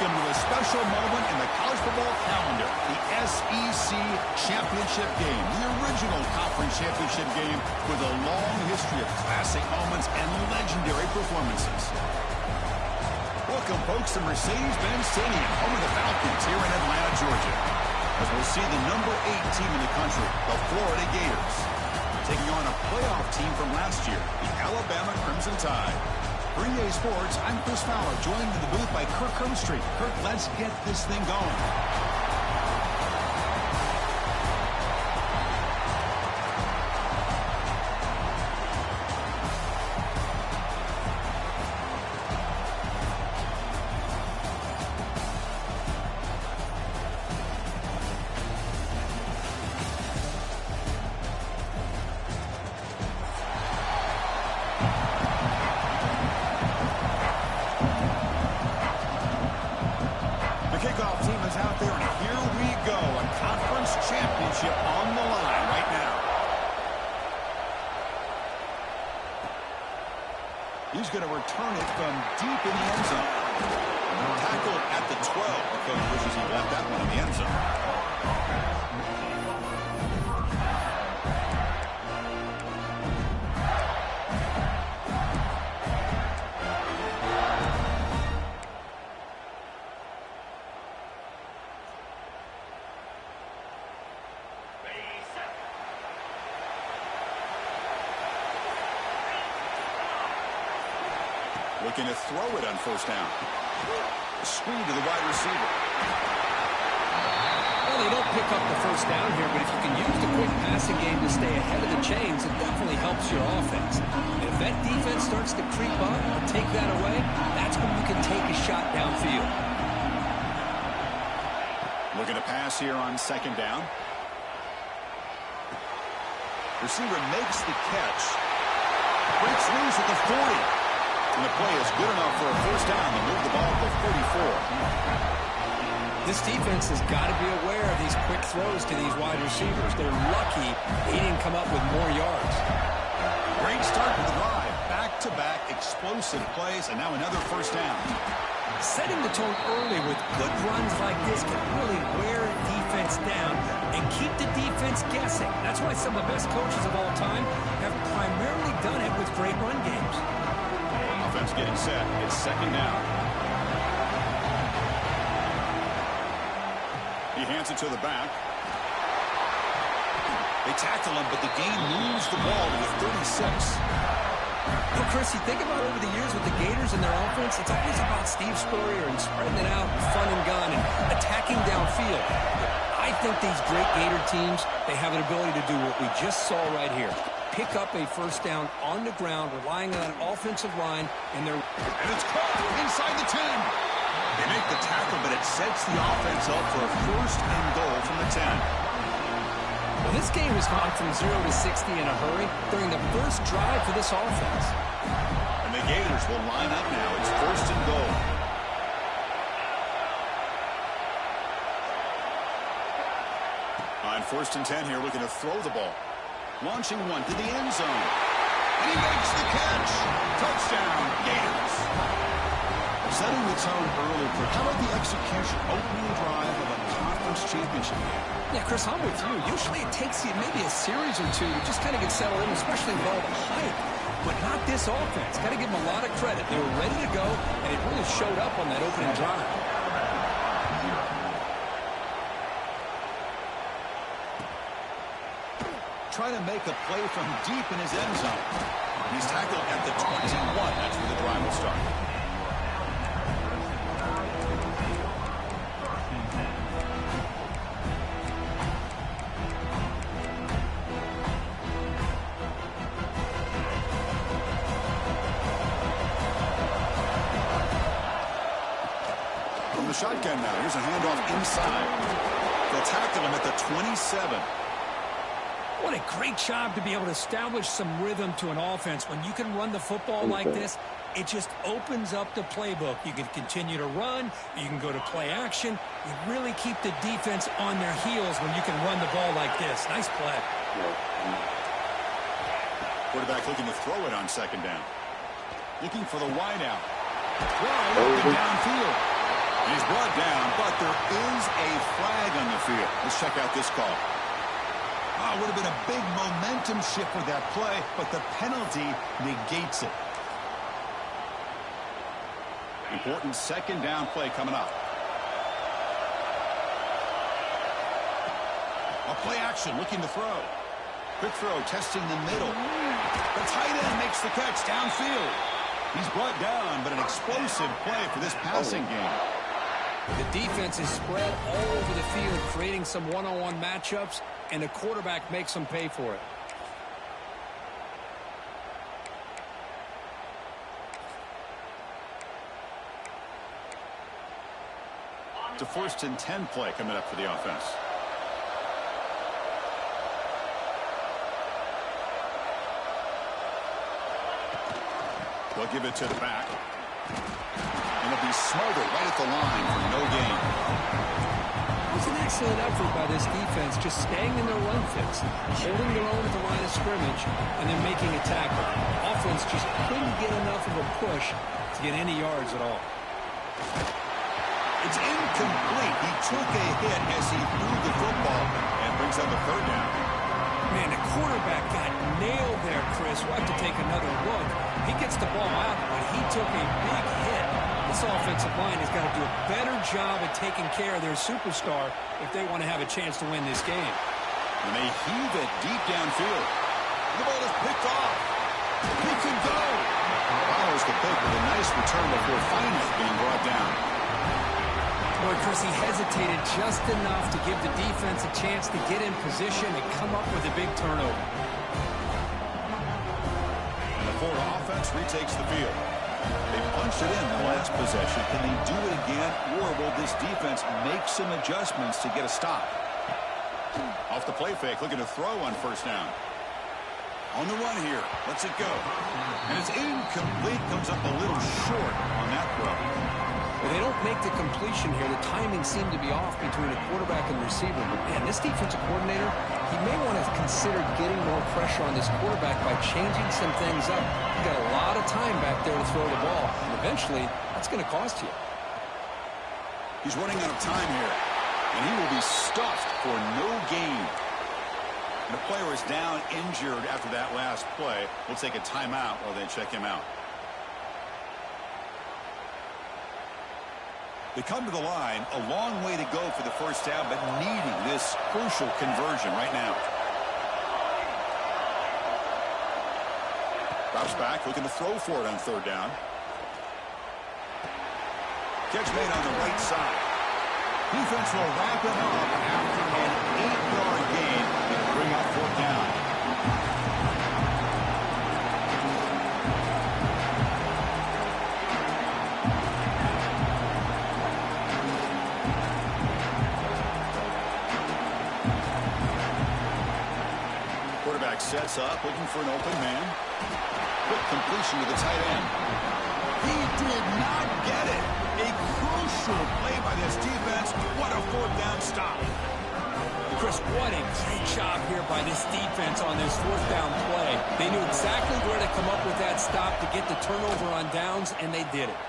Welcome to a special moment in the college football calendar, the SEC Championship Game, the original conference championship game with a long history of classic moments and legendary performances. Welcome, folks, to Mercedes-Benz Stadium, home of the Falcons here in Atlanta, Georgia, as we'll see the number 8 team in the country, the Florida Gators, taking on a playoff team from last year, the Alabama Crimson Tide. For EA Sports, I'm Chris Fowler, joined in the booth by Kirk Hermstreet. Kirk, let's get this thing going. Kickoff team is out there, and here we go. A conference championship on the line right now. He's going to return it from deep in the end zone. Tackled at the 12. The coach wishes he left that one in the end zone. Looking to throw it on first down. A screen to the wide receiver. Well, they don't pick up the first down here, but if you can use the quick passing game to stay ahead of the chains, it definitely helps your offense. And if that defense starts to creep up and take that away, that's when you can take a shot downfield. Looking to pass here on second down. Receiver makes the catch. Breaks loose at the 40. And the play is good enough for a first down to move the ball to 34. This defense has got to be aware of these quick throws to these wide receivers. They're lucky he didn't come up with more yards. Great start to the drive. Back-to-back explosive plays, and now another first down. Setting the tone early with good runs like this can really wear defense down and keep the defense guessing. That's why some of the best coaches of all time have primarily done it with great run games. Offense getting set. It's second down. He hands it to the back. They tackle him, but the game moves the ball to the 36. Well, Chris, you think about over the years with the Gators and their offense, it's always about Steve Spurrier and spreading it out, fun and gun, and attacking downfield. I think these great Gator teams, they have an ability to do what we just saw right here. Pick up a first down on the ground, relying on an offensive line, and it's caught inside the 10. They make the tackle, but it sets the offense up for a first and goal from the 10. Well, this game has gone from 0 to 60 in a hurry during the first drive for this offense. And the Gators will line up now. It's first and goal. On first and 10 here, looking to throw the ball. Launching one to the end zone. And he makes the catch. Touchdown, Gators. Setting the tone early for how about the execution, opening drive of a conference championship game? Yeah, Chris, I'm with you. Usually it takes you maybe a series or two to just kind of get settled in, especially with all the hype. But not this offense. Got to give them a lot of credit. They were ready to go, and it really showed up on that opening drive. Trying to make a play from deep in his end zone. He's tackled at the 21. That's where the drive will start. From the shotgun now, here's a handoff inside. They'll tackle him at the 27. What a great job to be able to establish some rhythm to an offense. When you can run the football like this, it just opens up the playbook. You can continue to run. You can go to play action. You really keep the defense on their heels when you can run the ball like this. Nice play. Quarterback looking to throw it on second down. Looking for the wide out. Throw downfield. And he's brought down, but there is a flag on the field. Let's check out this call. Would have been a big momentum shift for that play, but the penalty negates it. Important second down play coming up. A play action, looking to throw. Quick throw, testing the middle. The tight end makes the catch downfield. He's brought down, but an explosive play for this passing game. The defense is spread all over the field, creating some one-on-one matchups, and the quarterback makes them pay for it. It's a 1st and 10 play coming up for the offense. They'll give it to the back. And it'll be smothered right at the line for no gain. It was an excellent effort by this defense, just staying in their run fits, holding their own at the line of scrimmage, and then making a tackle. Offense just couldn't get enough of a push to get any yards at all. It's incomplete. He took a hit as he threw the football and brings up a 3rd down. Man, the quarterback got nailed there, Chris. We'll have to take another look. He gets the ball out, but he took a big hit. This offensive line has got to do a better job at taking care of their superstar if they want to have a chance to win this game. And they heave it deep downfield. The ball is picked off. He can go. Follows the pick with a nice return before finally being brought down. Boy, Chris, he hesitated just enough to give the defense a chance to get in position and come up with a big turnover. And the Florida offense retakes the field. They punched it in the last possession. Can they do it again, or will this defense make some adjustments to get a stop? Off the play fake, looking to throw on 1st down. On the run here, lets it go. And it's incomplete, comes up a little short on that throw. Well, they don't make the completion here. The timing seemed to be off between the quarterback and the receiver. But, man, this defensive coordinator, he may want to consider getting more pressure on this quarterback by changing some things up. He's got a lot of time back there to throw the ball. And eventually, that's going to cost you. He's running out of time here. And he will be stuffed for no gain. The player is down injured after that last play. We'll take a timeout while they check him out. They come to the line, a long way to go for the 1st down, but needing this crucial conversion right now. Drops back, looking to throw for it on 3rd down. Catch made on the right side. Defense will wrap it up after an 8-yard gain and bring up 4th down. Quarterback sets up, looking for an open man. Quick completion to the tight end. He did not get it. A crucial play by this defense. What a 4th down stop. Chris, what a great job here by this defense on this 4th down play. They knew exactly where to come up with that stop to get the turnover on downs, and they did it.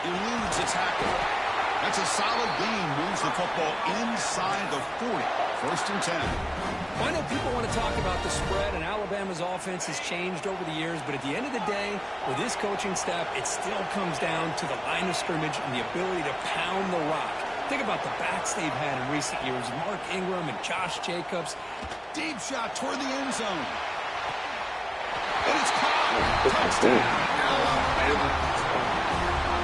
Eludes a tackle. That's a solid gain. Moves the football inside the 40. 1st and 10. Well, I know people want to talk about the spread, and Alabama's offense has changed over the years, but at the end of the day, with this coaching staff, it still comes down to the line of scrimmage and the ability to pound the rock. Think about the backs they've had in recent years, Mark Ingram and Josh Jacobs. Deep shot toward the end zone. And it's caught. Touchdown, Alabama.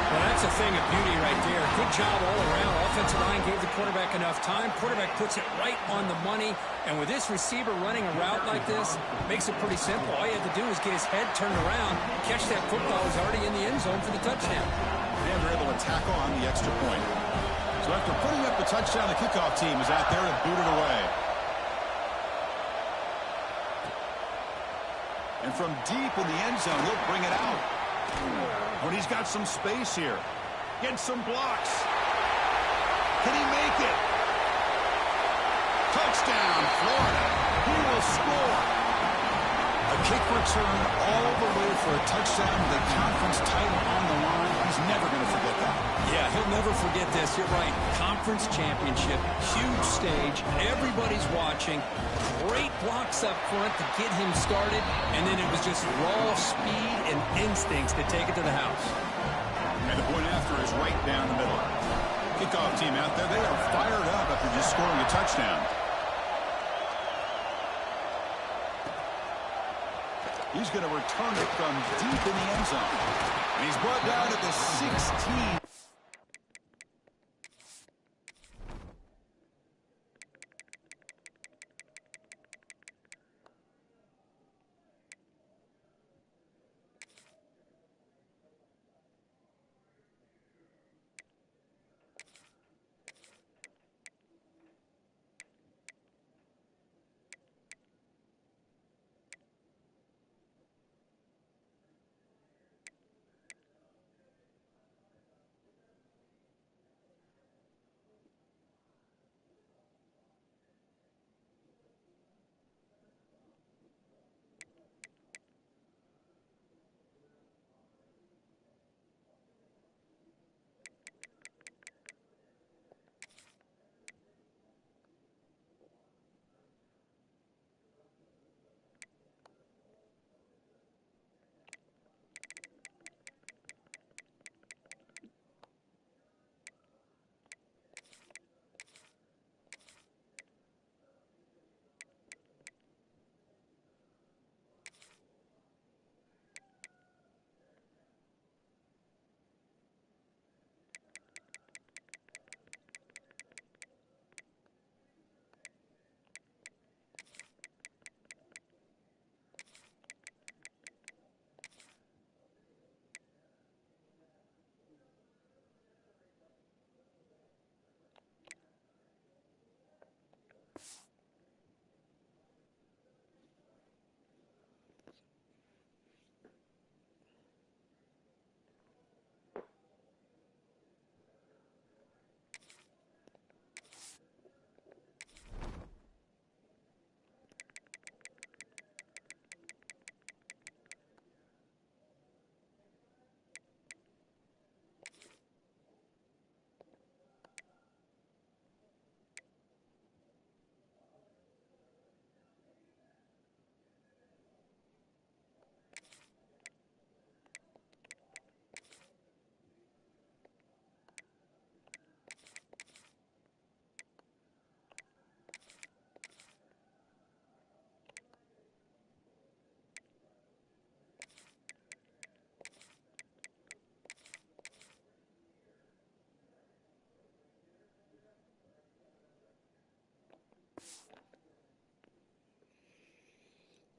Well, that's a thing of beauty right there. Good job all around. Offensive line gave the quarterback enough time. Quarterback puts it right on the money. And with this receiver running a route like this, makes it pretty simple. All you have to do is get his head turned around, catch that football. He's already in the end zone for the touchdown. And they're able to tackle on the extra point. So after putting up the touchdown, the kickoff team is out there to boot it away. And from deep in the end zone, he'll bring it out. But he's got some space here. Gets some blocks. Can he make it? Touchdown, Florida. He will score. A kick return all the way for a touchdown with a conference title on the line. He's never going to forget that. Yeah, he'll never forget this. You're right. Conference championship, huge stage. Everybody's watching. Great blocks up front to get him started. And then it was just raw speed and instincts to take it to the house. And the point after is right down the middle. Kickoff team out there, they are fired up after just scoring a touchdown. He's going to return it from deep in the end zone. And he's brought down at the 16.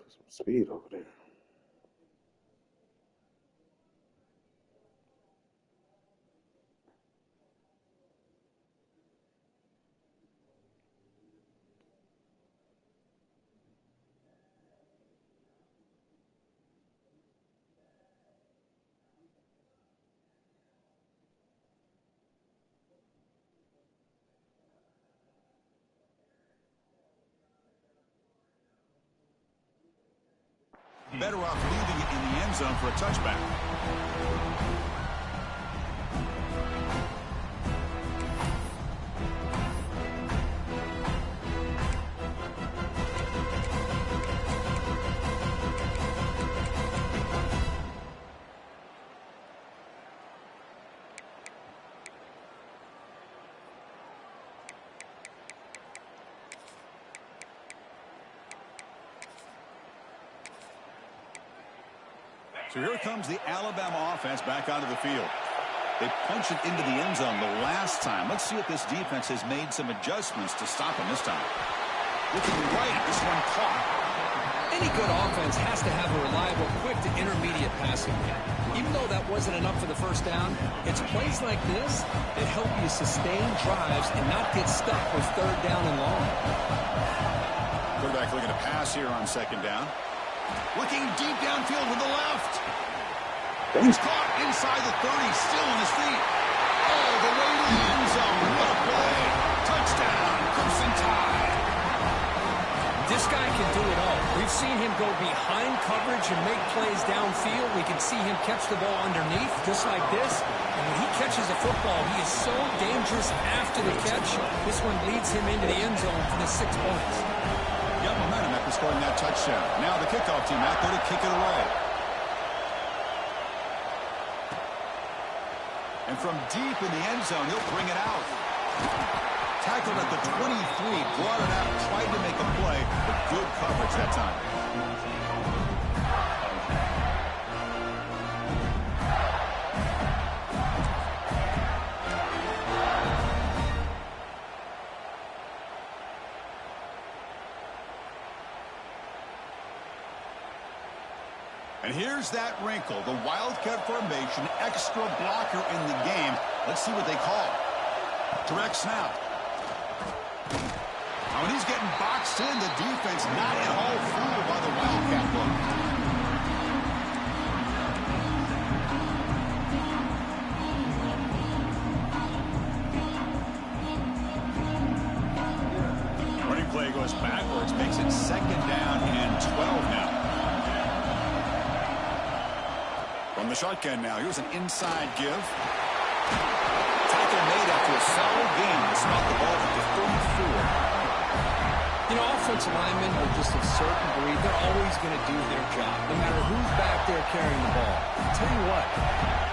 Some speed over there. Better off leaving it in the end zone for a touchback. So here comes the Alabama offense back onto the field. They punch it into the end zone the last time. Let's see if this defense has made some adjustments to stop him this time. Looking right, this one caught. Any good offense has to have a reliable, quick to intermediate passing game. Even though that wasn't enough for the first down, it's plays like this that help you sustain drives and not get stuck with third down and long. Quarterback looking to pass here on second down. Looking deep downfield with the left. He's caught inside the 30, still on his feet. All the way to the end zone. What a play. Touchdown, Crimson Tide. This guy can do it all. We've seen him go behind coverage and make plays downfield. We can see him catch the ball underneath, just like this. And when he catches a football, he is so dangerous after the catch. This one leads him into the end zone for the 6 points. Got momentum after scoring that touchdown. Now the kickoff team out there to kick it away. And from deep in the end zone, he'll bring it out. Tackled at the 23, brought it out, tried to make a play, but good coverage that time. And here's that wrinkle, the Wildcat formation, extra blocker in the game. Let's see what they call. Direct snap. Now, when he's getting boxed in, the defense not at all fooled by the Wildcat look. Running play goes backwards, makes it 2nd down and 12 now. From the shotgun now, here's an inside give. Tackle made after a solid game to spot the ball at the 34. You know, offensive linemen are just a certain breed. They're always going to do their job, no matter who's back there carrying the ball. I'll tell you what,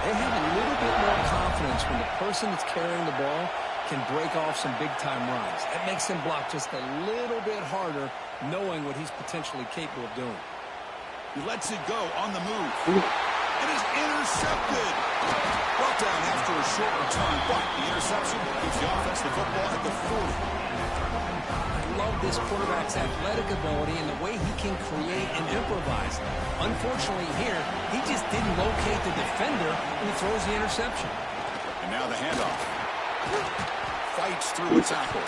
they have a little bit more confidence when the person that's carrying the ball can break off some big-time runs. That makes him block just a little bit harder, knowing what he's potentially capable of doing. He lets it go on the move. It is intercepted. Brought down after a short return, but the interception gives the offense the football at the 40. I love this quarterback's athletic ability and the way he can create and improvise. Unfortunately here, he just didn't locate the defender when he throws the interception. And now the handoff. Fights through a tackle.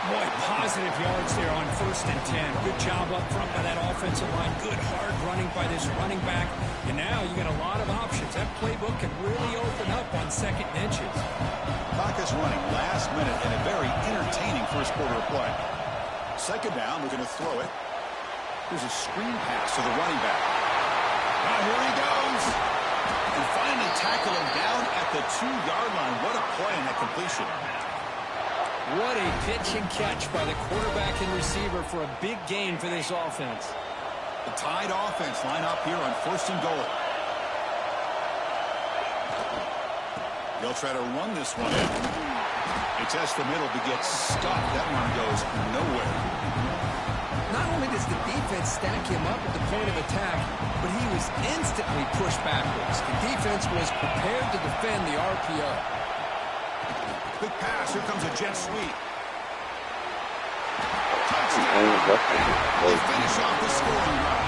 Boy, positive yards there on 1st and 10. Good job up front by that offensive line. Good hard running by this running back. And now you got a lot of options. That playbook can really open up on 2nd and inches. Clock is running last minute in a very entertaining first quarter of play. 2nd down, we're going to throw it. Here's a screen pass to the running back. Now here he goes. And finally tackle him down at the 2-yard line. What a play in that completion. What a pitch and catch by the quarterback and receiver for a big gain for this offense. The tied offense line up here on 1st and goal. They'll try to run this one in. They test the middle to get stuck. That one goes nowhere. Not only does the defense stack him up at the point of attack, but he was instantly pushed backwards. The defense was prepared to defend the RPO. Big pass. Here comes a jet sweep. Touchdown. They finish off the scoring drive.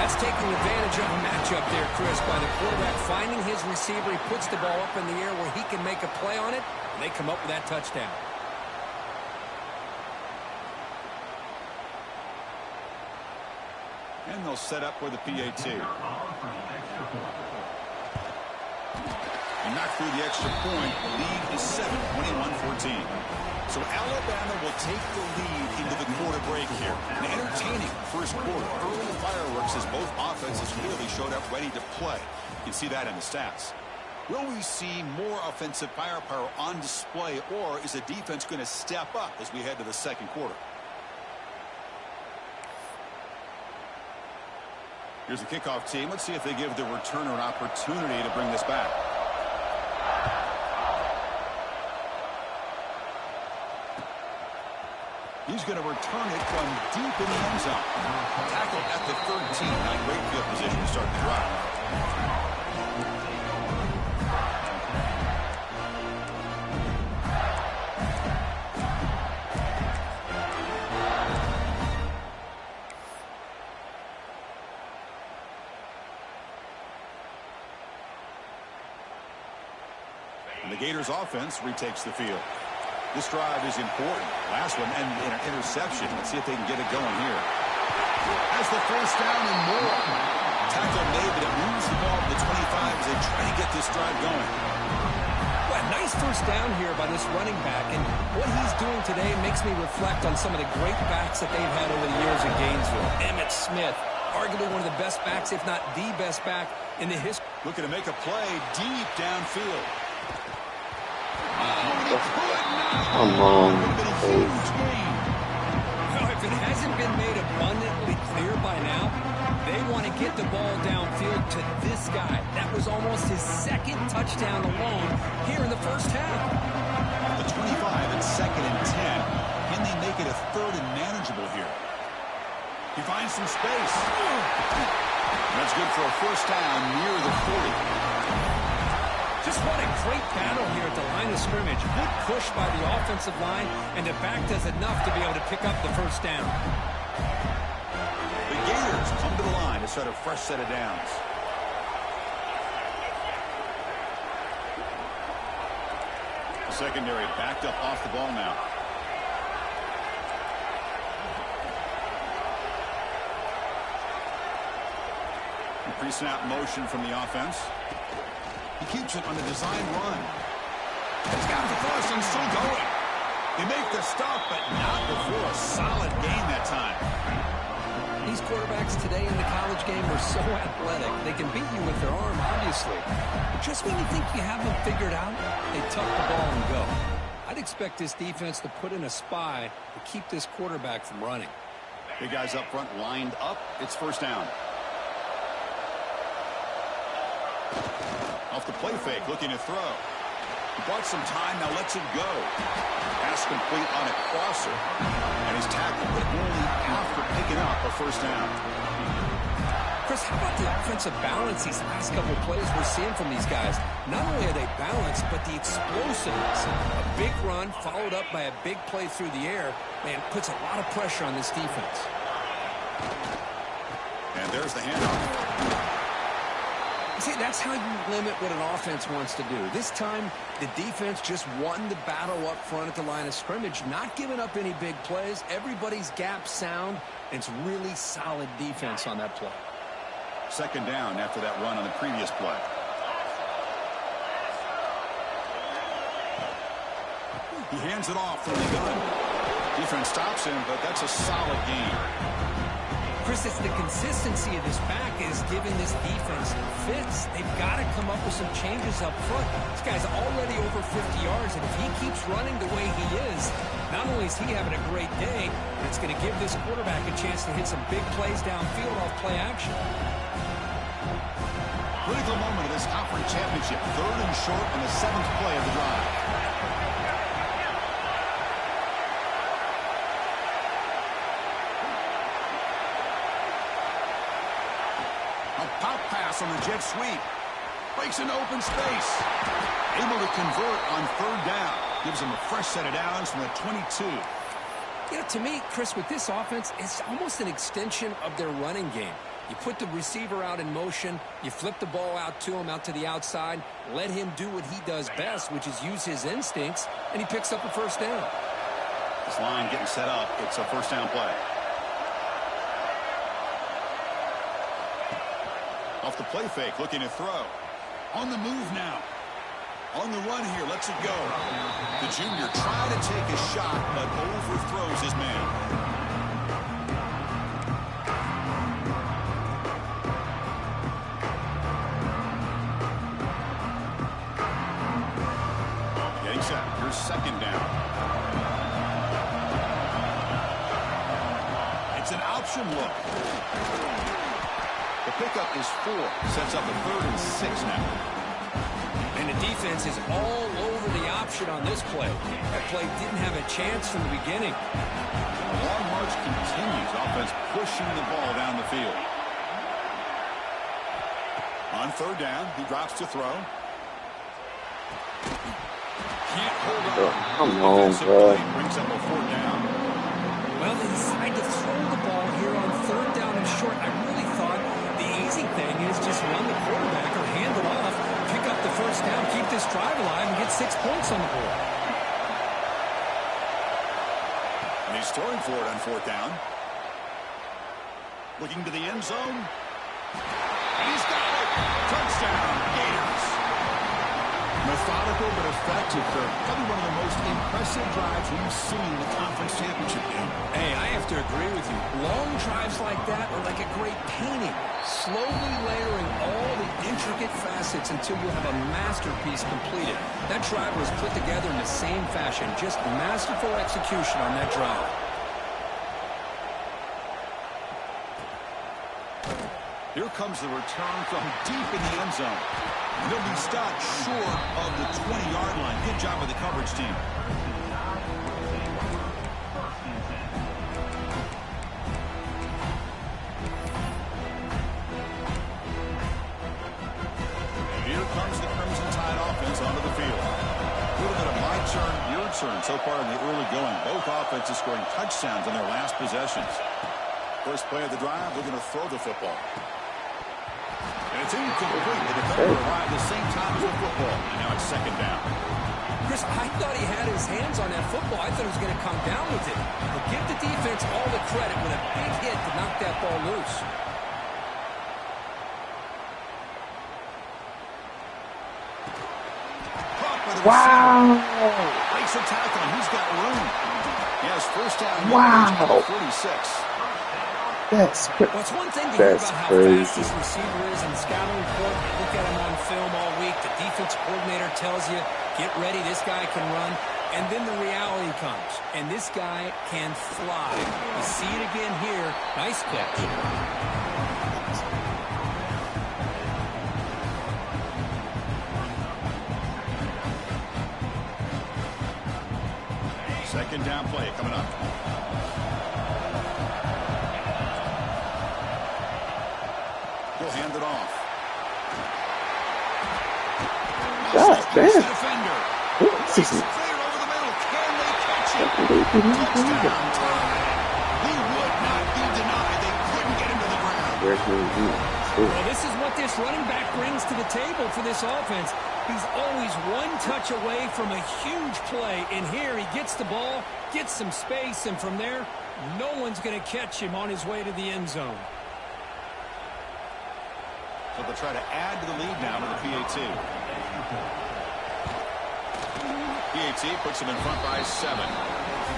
That's taking advantage of a matchup there, Chris, by the quarterback finding his receiver. He puts the ball up in the air where he can make a play on it, and they come up with that touchdown. And they'll set up for the PAT. And knock through the extra point. The lead is 7, 21-14. So Alabama will take the lead into the quarter break here. An entertaining first quarter. Early fireworks as both offenses really showed up ready to play. You can see that in the stats. Will we see more offensive firepower on display, or is the defense going to step up as we head to the 2nd quarter? Here's the kickoff team. Let's see if they give the returner an opportunity to bring this back. He's going to return it from deep in the end zone. Tackled at the 13. Not great field position to start the drive. And the Gators offense retakes the field. This drive is important. Last one, and an interception. Let's see if they can get it going here. Has the 1st down and more. Tackle made, but it moves the ball to the 25 as they try to get this drive going. Well, nice first down here by this running back, and what he's doing today makes me reflect on some of the great backs that they've had over the years in Gainesville. Emmitt Smith, arguably one of the best backs, if not the best back in the history. Looking to make a play deep downfield. Come on. Well, if it hasn't been made abundantly clear by now, they want to get the ball downfield to this guy. That was almost his second touchdown alone here in the first half. The 25 and 2nd and 10. Can they make it a 3rd and manageable here? He finds some space. That's good for a first down near the 40. Just what a great battle here at the line of scrimmage. Good push by the offensive line, and the back does enough to be able to pick up the first down. The Gators come to the line to start a fresh set of downs. The secondary backed up off the ball now. Pre-snap motion from the offense. He keeps it on the design run. He's got the first and still going. They make the stop, but not before a solid gain that time. These quarterbacks today in the college game are so athletic. They can beat you with their arm, obviously. But just when you think you have them figured out, they tuck the ball and go. I'd expect this defense to put in a spy to keep this quarterback from running. Big guys up front lined up. It's first down. Off the play fake, looking to throw. He bought some time, now lets it go. Pass complete on a crosser. And he's tackled, but only after picking up a first down. Chris, how about the offensive balance these last couple of plays we're seeing from these guys? Not only are they balanced, but the explosiveness. A big run followed up by a big play through the air, man, puts a lot of pressure on this defense. And there's the handoff. See, that's how you limit what an offense wants to do. This time, the defense just won the battle up front at the line of scrimmage, not giving up any big plays. Everybody's gap sound, and it's really solid defense on that play. Second down after that run on the previous play. He hands it off from the gun. Defense stops him, but that's a solid gain. Chris, it's the consistency of this back is giving this defense fits. They've got to come up with some changes up front. This guy's already over 50 yards, and if he keeps running the way he is, not only is he having a great day, but it's going to give this quarterback a chance to hit some big plays downfield off play action. Critical moment of this conference championship. 3rd and short on the 7th play of the drive. Pop pass on the jet sweep. Breaks into open space. Able to convert on 3rd down. Gives them a fresh set of downs from the 22. You know, to me, Chris, with this offense, it's almost an extension of their running game. You put the receiver out in motion. You flip the ball out to him, out to the outside. Let him do what he does best, which is use his instincts, and he picks up a first down. This line getting set up. It's a first down play. Off the play fake, looking to throw. On the move now. On the run here, lets it go. The junior tried to take a shot, but overthrows his man. Getting set. Here's second down. It's an option look. The pickup is 4. Sets up a 3rd and 6 now. And the defense is all over the option on this play. That play didn't have a chance from the beginning. The long march continues. Offense pushing the ball down the field. On 3rd down, he drops to throw. Can't hold on. Come on, bro. Brings up a 4th down. Well, they decide to throw the ball here on 3rd down and short. I really thought the easy thing is just run the quarterback or hand it off, pick up the first down, keep this drive alive, and get 6 points on the board. And he's throwing for it on 4th down. Looking to the end zone. And he's got it. Touchdown, Gators. Methodical but effective, Kirk. Probably one of the most impressive drives we've seen in the conference championship game. Hey, I have to agree with you. Long drives like that are like a great painting, slowly layering all the intricate facets until you have a masterpiece completed. That drive was put together in the same fashion, just masterful execution on that drive. Here comes the return from deep in the end zone. They'll be stopped short of the 20-yard line. Good job of the coverage team. Here comes the Crimson Tide offense onto the field. A little bit of my turn, your turn so far in the early going. Both offenses scoring touchdowns on their last possessions. First play of the drive, they're going to throw the football. And it's incomplete. The defender arrived at the same time as the football. And now it's second down. Chris, I thought he had his hands on that football. I thought he was going to come down with it. But give the defense all the credit with a big hit to knock that ball loose. Wow. Breaks a tackle, and he's got room. He has first down. Wow. 46. That's Well, it's one thing to hear about how crazy. fast this receiver is in the scouting report. You look at him on film all week. The defense coordinator tells you, get ready, this guy can run. And then the reality comes, and this guy can fly. You see it again here. Nice catch. Second down play coming up. He'll hand it off. God damn. Defender. This is Clear over the middle. Can they catch it? Touchdown tie. He would not be denied. They couldn't get him to the ground. Well, this is what this running back brings to the table for this offense. He's always one touch away from a huge play. And here he gets the ball, gets some space, and from there, no one's going to catch him on his way to the end zone. So they'll try to add to the lead now with the PAT. PAT puts him in front by 7.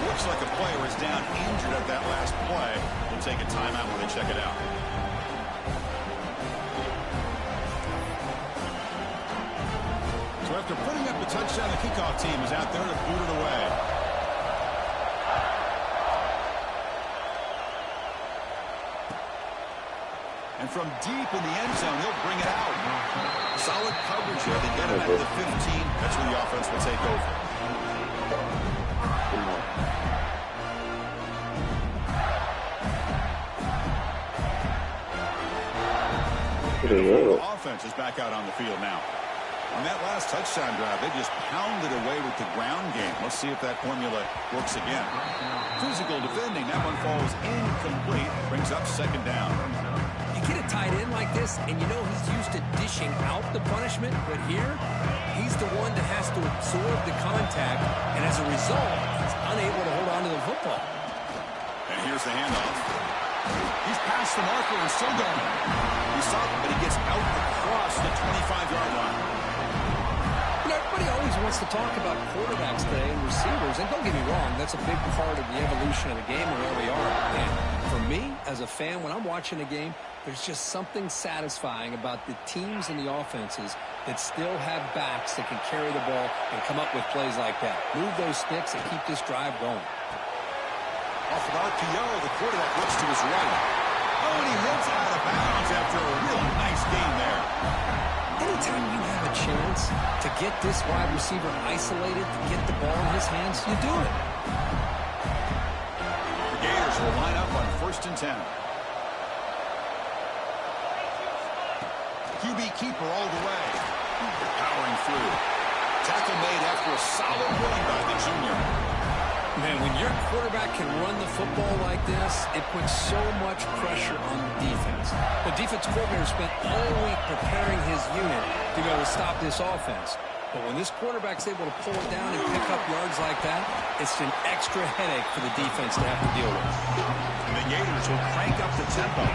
Looks like a player is down injured at that last play. We'll take a timeout when they check it out. So after putting up a touchdown, the kickoff team is out there to boot it away. And from deep in the end zone, he'll bring it out. Solid coverage here. They get him at the 15. That's where the offense will take over. The offense is back out on the field now. On that last touchdown drive, they just pounded away with the ground game. Let's see if that formula works again. Physical defending. That one falls incomplete. Brings up second down. You get a tight end like this, and you know he's used to dishing out the punishment, but here, he's the one that has to absorb the contact, and as a result, he's unable to hold on to the football. And here's the handoff. He's past the marker and still going. He's stopped, but he gets out across the 25-yard line. You know, everybody always wants to talk about quarterbacks today and receivers, and don't get me wrong, that's a big part of the evolution of the game and where we are. And for me, as a fan, when I'm watching a game, there's just something satisfying about the teams and the offenses that still have backs that can carry the ball and come up with plays like that. Move those sticks and keep this drive going. Off an RPO, the quarterback looks to his right. Oh, and he heads out of bounds after a real nice gain there. Anytime you have a chance to get this wide receiver isolated, to get the ball in his hands, you do it. The Gators will line up on 1st and 10. QB keeper all the way. Powering through. Tackle made after a solid run by the junior. Man, when your quarterback can run the football like this, it puts so much pressure on the defense. The defense coordinator spent all week preparing his unit to be able to stop this offense. But when this quarterback's able to pull it down and pick up yards like that, it's an extra headache for the defense to have to deal with. And the Gators will crank up the tempo.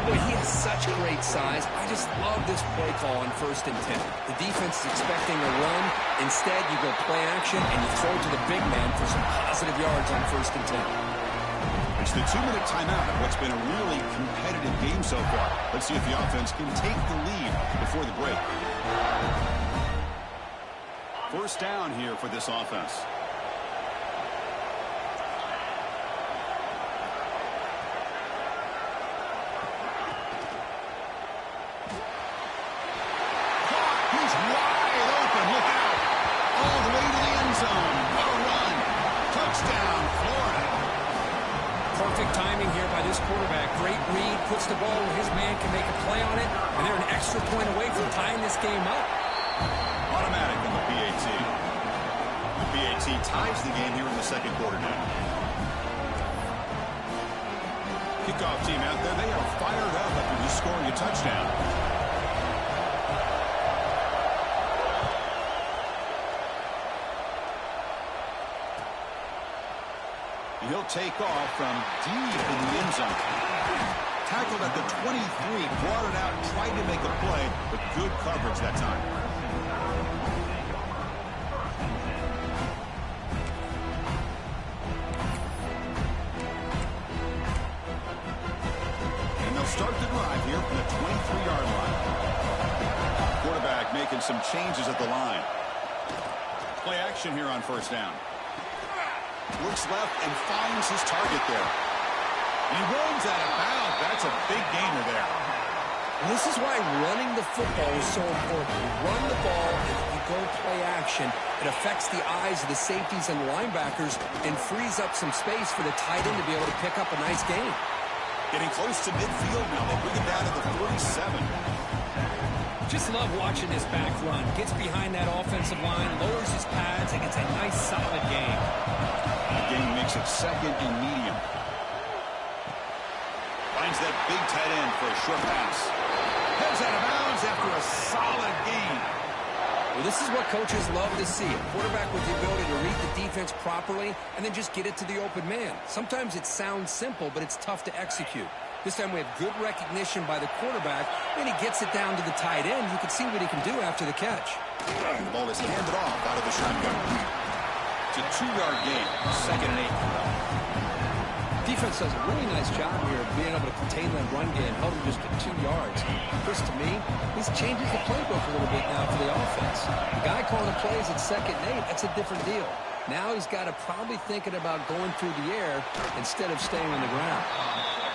Boy, he has such great great size. I just love this play call on 1st and 10. The defense is expecting a run. Instead, you go play action, and you throw to the big man for some positive yards on 1st and 10. It's the 2-minute timeout of what's been a really competitive game so far. Let's see if the offense can take the lead before the break. First down here for this offense. He's wide open. Look out. All the way to the end zone. What a run. Touchdown, Florida. Perfect timing here by this quarterback. Great read, puts the ball where his man can make a play on it, and they're an extra point away from tying this game up. Automatic in the PAT. The PAT ties the game here in the second quarter now. Kickoff team out there. They are fired up after just scoring a touchdown. He'll take off from deep in the end zone. Tackled at the 23, brought it out, tried to make a play, but good coverage that time. And they'll start the drive here from the 23-yard line. Quarterback making some changes at the line. Play action here on first down. Looks left and finds his target there. He runs out of bounds. That's a big gainer there. This is why running the football is so important. You run the ball, and if you go play action, it affects the eyes of the safeties and linebackers and frees up some space for the tight end to be able to pick up a nice gain. Getting close to midfield now. They bring him down to the 47. Just love watching this back run. Gets behind that offensive line, lowers his pads, and gets a nice solid gain. The game makes it second and medium. Finds that big tight end for a short pass. Heads out of bounds after a solid gain. Well, this is what coaches love to see. A quarterback with the ability to read the defense properly and then just get it to the open man. Sometimes it sounds simple, but it's tough to execute. This time we have good recognition by the quarterback, and he gets it down to the tight end. You can see what he can do after the catch. The ball is handed off out of the shotgun. It's a 2-yard gain, second and 8. Defense does a really nice job here of being able to contain that run game, held him just to 2 yards. Chris, to me, this changes the playbook a little bit now for the offense. The guy calling the plays at second and 8, that's a different deal. Now he's got to probably thinking about going through the air instead of staying on the ground.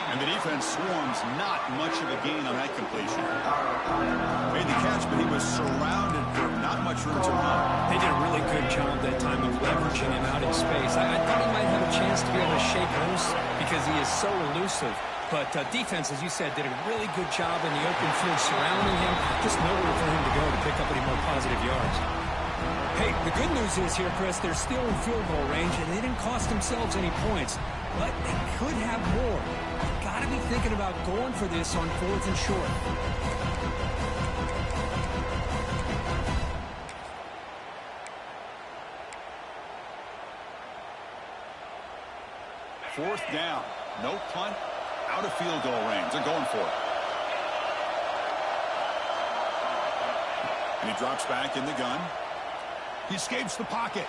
And the defense swarms, not much of a gain on that completion. Made the catch, but he was surrounded for not much room to run. They did a really good job that time of leveraging him out in space. I thought he might have a chance to be able to shake loose because he is so elusive. But defense, as you said, did a really good job in the open field surrounding him. Just nowhere for him to go to pick up any more positive yards. Hey, the good news is here, Chris, they're still in field goal range, and they didn't cost themselves any points. But they could have more. You've got to be thinking about going for this on 4th and short. Fourth down. No punt. Out of field goal range. They're going for it. And he drops back in the gun. He escapes the pocket.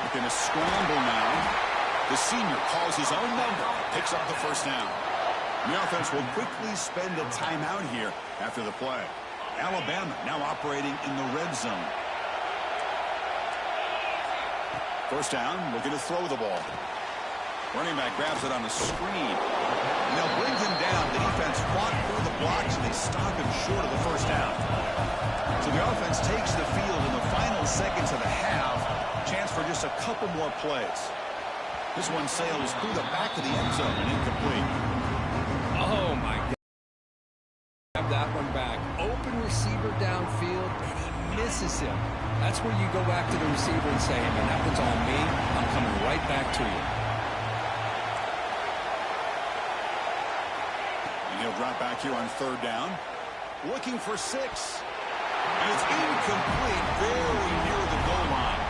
Looking to scramble now. The senior calls his own number, picks up the first down. The offense will quickly spend a timeout here after the play. Alabama now operating in the red zone. First down, looking to throw the ball. Running back grabs it on the screen. And they'll bring him down. The defense fought through the blocks, and they stop him short of the first down. So the offense takes the field in the final seconds of the half. Chance for just a couple more plays. This one sails through the back of the end zone and incomplete. Oh, my God. Grab that one back. Open receiver downfield, and he misses him. That's where you go back to the receiver and say, hey, man, that one's on me. I'm coming right back to you. And he'll drop back here on third down. Looking for 6. And it's incomplete, very near the goal line.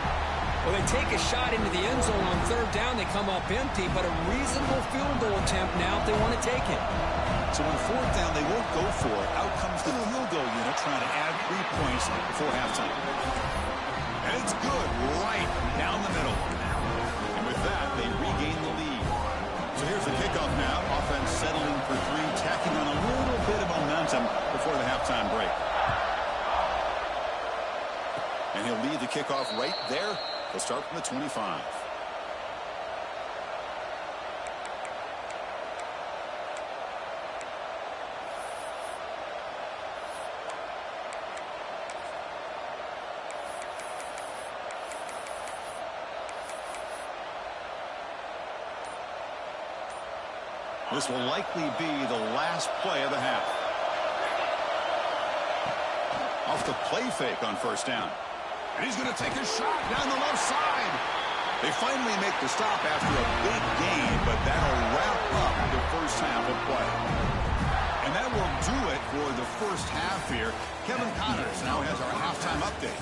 Well, they take a shot into the end zone on third down. They come up empty, but a reasonable field goal attempt now if they want to take it. So on fourth down, they won't go for it. Out comes the field goal unit trying to add 3 points before halftime. And it's good right down the middle. And with that, they regain the lead. So here's the kickoff now. Offense settling for 3, tacking on a little bit of momentum before the halftime break. And he'll lead the kickoff right there. He'll start from the 25. This will likely be the last play of the half. Off the play fake on first down. And he's going to take a shot down the left side. They finally make the stop after a big gain, but that'll wrap up the first half of play. And that will do it for the first half here. Kevin Connors now has our halftime update.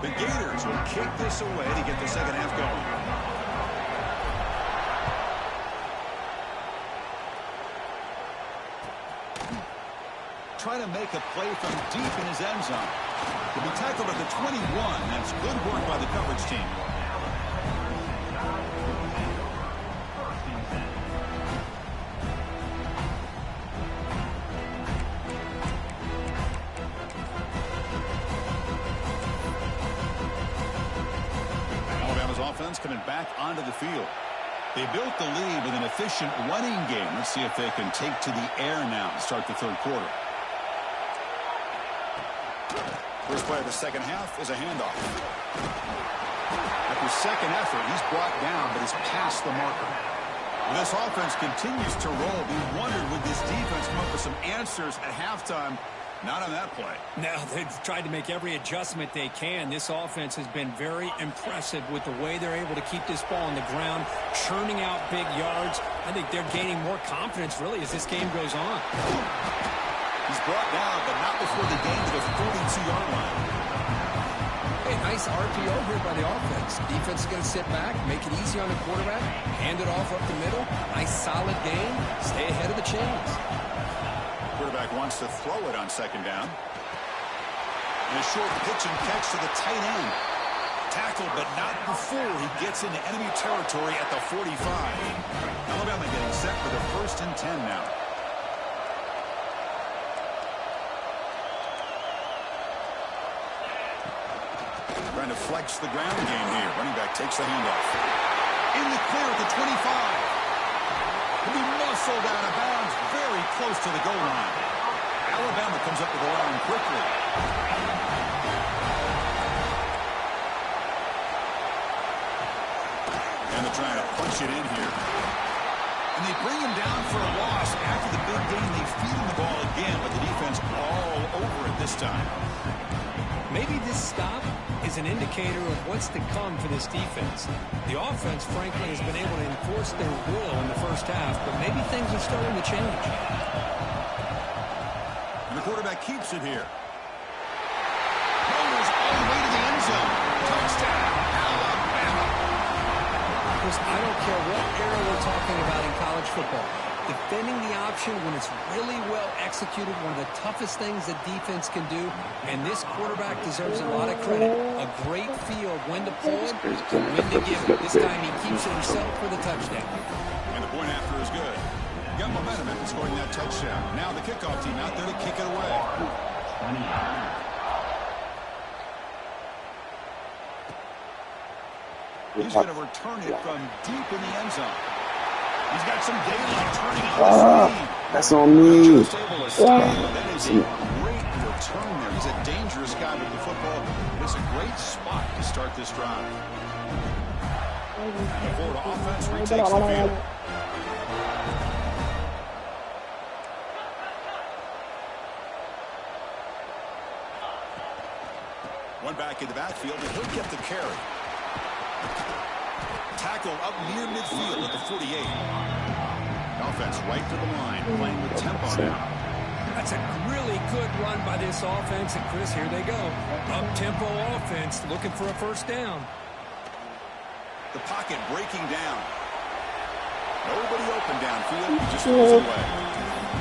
The Gators will kick this away to get the second half going. Try to make a play from deep in his end zone. He'll be tackled at the 21. That's good work by the coverage team. Offense coming back onto the field. They built the lead with an efficient running game. Let's see if they can take to the air now to start the third quarter. First play of the second half is a handoff. After second effort, he's brought down, but he's past the marker. When this offense continues to roll, we wondered would this defense come up with some answers at halftime. Not on that play. Now, they've tried to make every adjustment they can. This offense has been very impressive with the way they're able to keep this ball on the ground, churning out big yards. I think they're gaining more confidence, really, as this game goes on. He's brought down, but not before the gain to the 42-yard line. Hey, nice RPO here by the offense. Defense is going to sit back, make it easy on the quarterback, hand it off up the middle. Nice, solid game. Stay ahead of the chains. Quarterback wants to throw it on second down. And a short pitch and catch to the tight end. Tackled, but not before he gets into enemy territory at the 45. Alabama getting set for the 1st and 10 now. Trying to flex the ground game here. Running back takes the handoff. In the clear at the 25. He'll be muscled out of bounds very close to the goal line. Alabama comes up with the line quickly. And they're trying to punch it in here. And they bring him down for a loss. After the big gain, they feed him the ball again, but the defense all over it this time. Maybe this stop is an indicator of what's to come for this defense. The offense, frankly, has been able to enforce their will in the first half, but maybe things are starting to change. And the quarterback keeps it here. Goes all the way to the end zone. Touchdown, Alabama. I don't care what era we're talking about in college football. Defending the option when it's really well executed, one of the toughest things that defense can do, and this quarterback deserves a lot of credit. A great feel when to pull it, when to give it. This time he keeps it himself for the touchdown. And the point after is good. Got momentum in scoring that touchdown. Now the kickoff team out there to kick it away. He's going to return it from deep in the end zone. He's got some daylight turning on the screen. That's on me. That is a great return there. He's a dangerous guy with the football. It's a great spot to start this drive. And the Florida offense retakes the field. One back in the backfield, and he'll get the carry. Tackled up near midfield at the 48. Offense right to the line, playing with tempo now. That's a really good run by this offense. And, Chris, here they go. Up-tempo offense looking for a first down. The pocket breaking down. Nobody open downfield. He just goes away.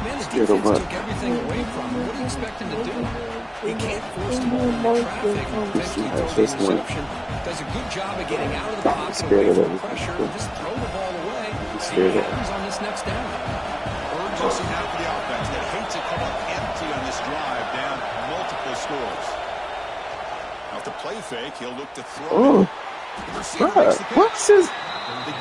Man, the defense took everything away from him. What do you expect him to do? He can't force the ball into traffic. Eventually throws the interception. Does a good job of getting out of the pocket away from pressure and just throw the ball away. See what happens on this next down. Urgency now for the offense that hates it come up empty on this drive, down multiple scores. Off the play fake, he'll look to throw. What's his?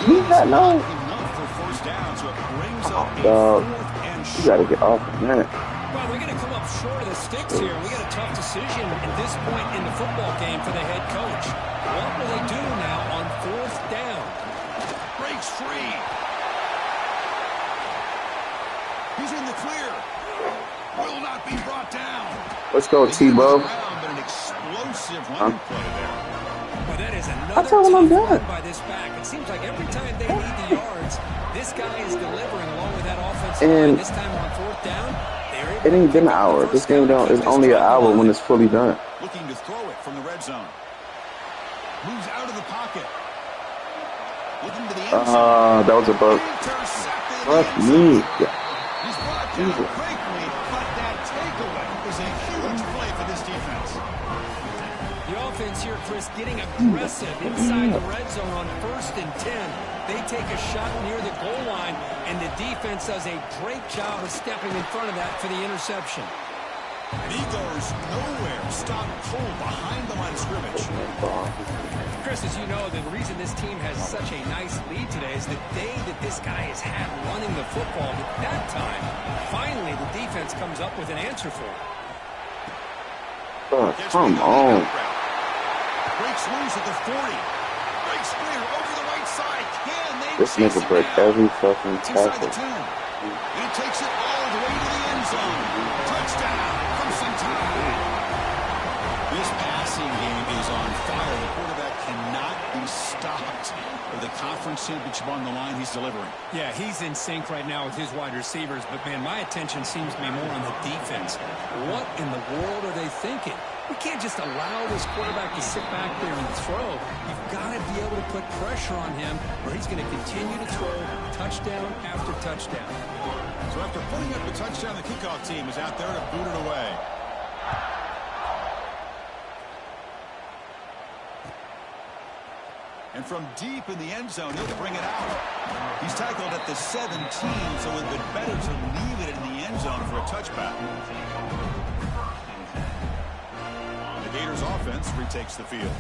He got no. Enough for first down, so it brings up a Dog, fourth and you gotta get off of that. Well, they're going to come up short of the sticks here. We got a tough decision at this point in the football game for the head coach. What will they do now on fourth down? Breaks free. He's in the clear. Will not be brought down. Let's go, Tebow. An explosive running play there. Well, that is another tough run by this back. It seems like every time they need the yards, this guy is delivering along with that offensive line. This time on fourth down, it ain't been an hour. This game is only an hour when it's fully done. Looking to throw it from the red zone. Moves out of the pocket. Looking to the end zone. That was a bug. Fuck me. He's brought down quickly, but that takeaway is a huge play for this defense. The offense here, Chris, getting aggressive inside the red zone on 1st and 10. They take a shot near the goal line, and the defense does a great job of stepping in front of that for the interception. And he goes nowhere. Stop cold behind the line of scrimmage. Chris, as you know, the reason this team has such a nice lead today is the day that this guy has had running the football. At that time, finally the defense comes up with an answer for it. Oh, come on. Breaks loose at the 40. Breaks clear over the right side. Can they This nigga break every fucking inside the tackle. 2. He takes it all the way to the end zone. Touchdown from Ncaa. This passing game is on fire. The quarterback cannot be stopped. With the conference championship on the line, he's delivering. Yeah, he's in sync right now with his wide receivers, but, man, my attention seems to be more on the defense. What in the world are they thinking? We can't just allow this quarterback to sit back there and throw. You've got to be able to put pressure on him, or he's going to continue to throw touchdown after touchdown. So after putting up the touchdown, the kickoff team is out there to boot it away. And from deep in the end zone, he'll bring it out. He's tackled at the 17, so it would have been better to leave it in the end zone for a touchback. The Gators offense retakes the field.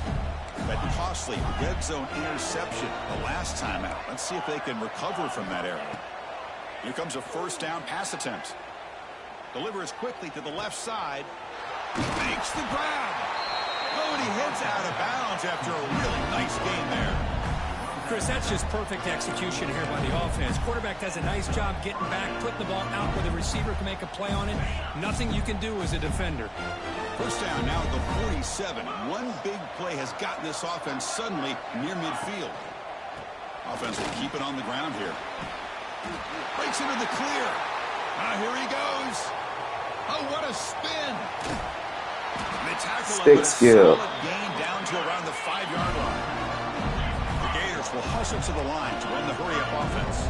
That costly red zone interception the last time out. Let's see if they can recover from that error. Here comes a first down pass attempt. Delivers quickly to the left side. Makes the grab. Oh, and he heads out of bounds after a really nice game there. Chris, that's just perfect execution here by the offense. Quarterback does a nice job getting back, putting the ball out where the receiver can make a play on it. Nothing you can do as a defender. First down now at the 47. One big play has gotten this offense suddenly near midfield. Offense will keep it on the ground here. Breaks into the clear. Here he goes. Oh, what a spin. And they tackle him with a solid gain down to around the 5-yard line. The Gators will hustle to the line to run the hurry-up offense.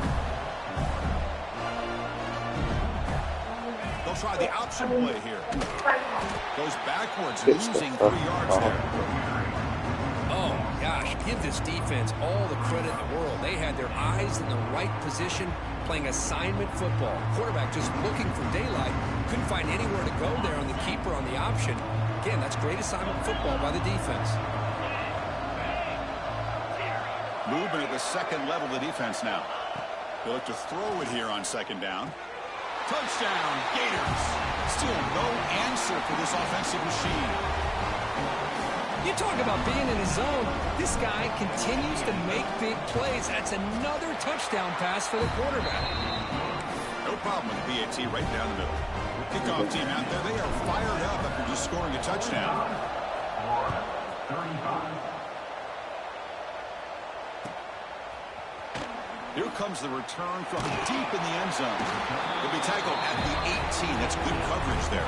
They'll try the option play here. Goes backwards, losing 3 yards there. Oh, gosh, give this defense all the credit in the world. They had their eyes in the right position, playing assignment football. Quarterback just looking for daylight. Couldn't find anywhere to go there on the keeper on the option. Again, that's great assignment football by the defense. Movement at the second level of the defense now. They look to throw it here on second down. Touchdown, Gators. Still no answer for this offensive machine. You talk about being in a zone. This guy continues to make big plays. That's another touchdown pass for the quarterback. No problem with the PAT right down the middle. Kickoff team out there, they are fired up after just scoring a touchdown. Here comes the return from deep in the end zone. He'll be tackled at the 18. That's good coverage there.